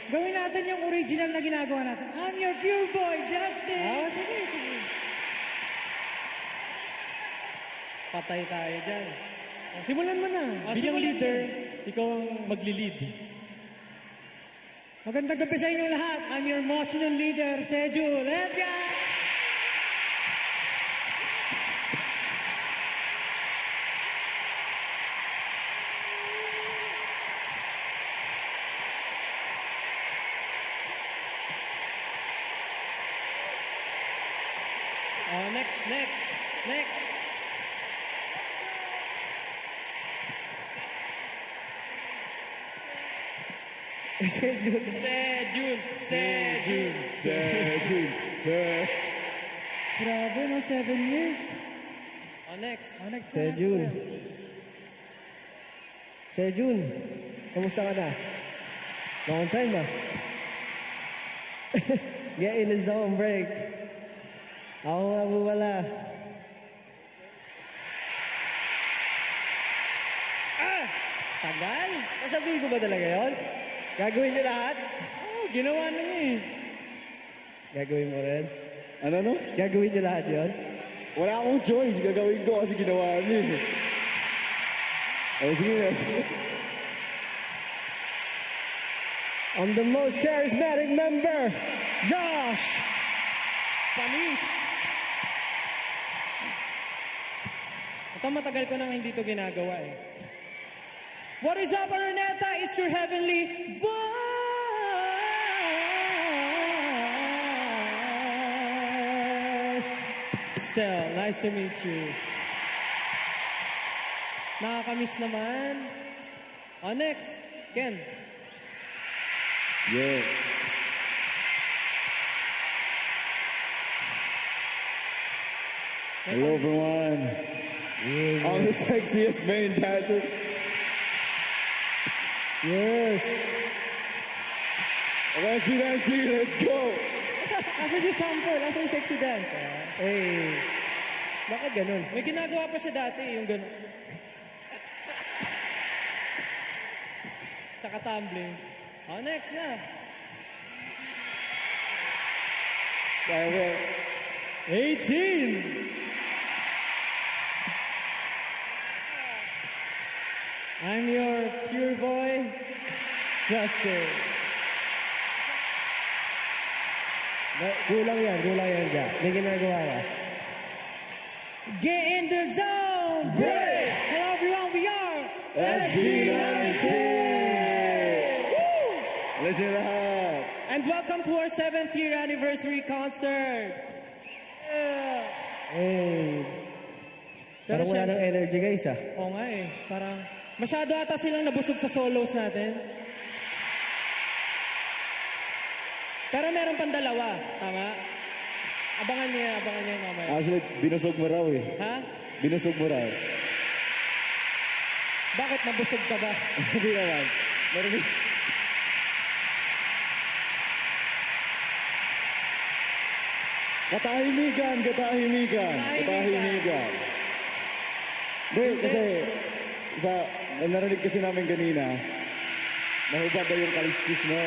Gawin natin yung original na ginagawa natin. I'm your pure boy, Justin! Sige, sige. Patay tayo dyan. Simulan mo na. Bilang simulan leader, ikaw ang magli-lead. Magandang gabi sa inyo lahat. I'm your emotional leader, Seju. Let's go! Oh, next. Sejun. Grabe, no? 7 years. Oh, next. Next Sejun. Sejun, kamusta ka na? Long time na. Get in the zone, break. Ako nga po wala. Tagal? Nasabihin ko ba talaga yon? Gagawin niyo lahat? Oh, ginawa na niya eh. Gagawin mo rin? Ano? Gagawin niyo lahat yon? Wala akong choice. Gagawin ko kasi ginawa niya eh. Oh, sige na. I'm the most charismatic member, Josh! Panis! Ito matagal ko nang hindi to ginagawa eh. What is up, Araneta? It's your heavenly voice! Stel, nice to meet you. Nakakamiss naman. Oh, next. Ken. Yeah. Hello, everyone. I'm the sexiest main dancer. Yes! SB19, let's go. Asa yung sample? Asa yung sexy dance? Hey, bakit ganun? May ginagawa pa siya dati, yung gano'n. Tsaka tumbling. Oh, next na. Wait. 18! I'm your pure boy, Justin. Kulang yan dyan. May ginagawa ka. Get in the zone! Break! Hello everyone, we are SB19! Listen lahat. And welcome to our 7th year anniversary concert. Hey. Pero Parang wala siya- ng energy guys Oo nga eh. Parang masyado ata silang nabusog sa solos natin. Pero meron pang dalawa. Tama? Abangan niya mamaya. Actually, binusog mo raw eh. Ha? Binusog mo raw. Bakit nabusog ka ba? Hindi naman. Meron Katahimikan. Hindi, kasi narinig kasi namin kanina, nahubad daw yung kaliskis mo.